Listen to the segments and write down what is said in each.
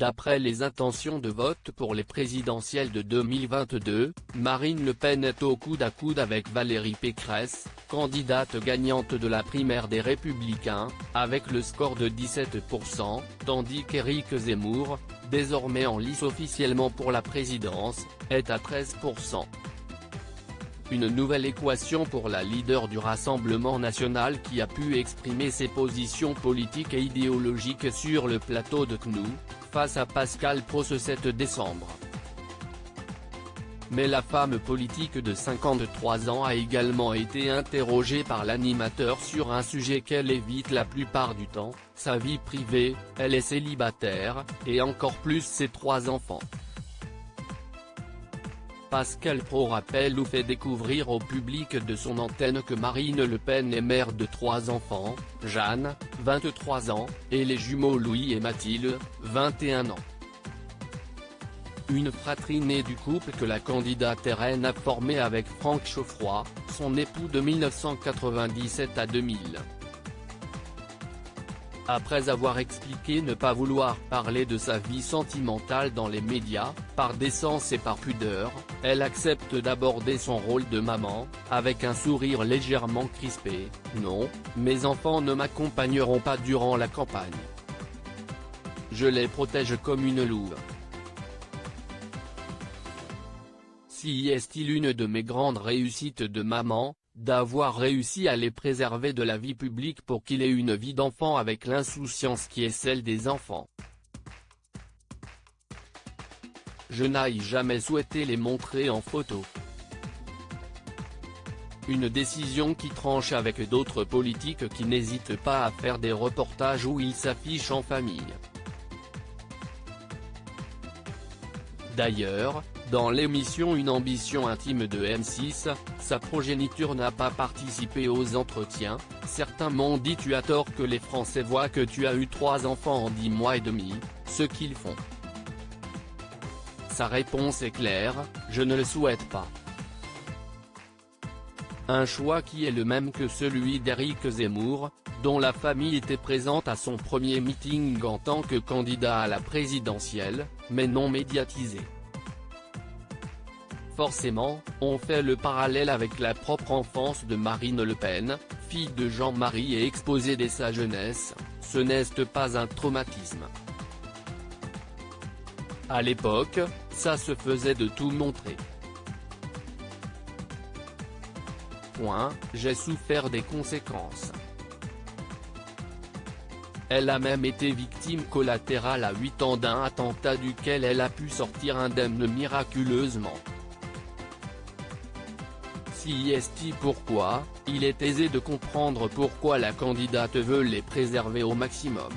D'après les intentions de vote pour les présidentielles de 2022, Marine Le Pen est au coude à coude avec Valérie Pécresse, candidate gagnante de la primaire des Républicains, avec le score de 17%, tandis qu'Éric Zemmour, désormais en lice officiellement pour la présidence, est à 13%. Une nouvelle équation pour la leader du Rassemblement national qui a pu exprimer ses positions politiques et idéologiques sur le plateau de CNOO, face à Pascal Praud ce 7 décembre. Mais la femme politique de 53 ans a également été interrogée par l'animateur sur un sujet qu'elle évite la plupart du temps, sa vie privée. Elle est célibataire, et encore plus ses 3 enfants. Pascal Praud rappelle ou fait découvrir au public de son antenne que Marine Le Pen est mère de 3 enfants, Jeanne, 23 ans, et les jumeaux Louis et Mathilde, 21 ans. Une fratrie née du couple que la candidate RN a formé avec Franck Chauffroy, son époux de 1997 à 2000. Après avoir expliqué ne pas vouloir parler de sa vie sentimentale dans les médias, par décence et par pudeur, elle accepte d'aborder son rôle de maman, avec un sourire légèrement crispé. « Non, mes enfants ne m'accompagneront pas durant la campagne. Je les protège comme une louve. Si est-il une de mes grandes réussites de maman, d'avoir réussi à les préserver de la vie publique pour qu'il ait une vie d'enfant avec l'insouciance qui est celle des enfants. Je n'ai jamais souhaité les montrer en photo. » Une décision qui tranche avec d'autres politiques qui n'hésitent pas à faire des reportages où ils s'affichent en famille. D'ailleurs, dans l'émission Une ambition intime de M6, sa progéniture n'a pas participé aux entretiens. Certains m'ont dit tu as tort que les Français voient que tu as eu 3 enfants en 10 mois et demi, ce qu'ils font. Sa réponse est claire, je ne le souhaite pas. Un choix qui est le même que celui d'Éric Zemmour, dont la famille était présente à son premier meeting en tant que candidat à la présidentielle, mais non médiatisé. Forcément, on fait le parallèle avec la propre enfance de Marine Le Pen, fille de Jean-Marie et exposée dès sa jeunesse, ce n'est pas un traumatisme. À l'époque, ça se faisait de tout montrer. J'ai souffert des conséquences. Elle a même été victime collatérale à 8 ans d'un attentat duquel elle a pu sortir indemne miraculeusement. Si est pourquoi, il est aisé de comprendre pourquoi la candidate veut les préserver au maximum.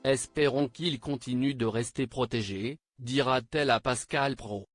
Espérons qu'ils continuent de rester protégés, dira-t-elle à Pascal Praud.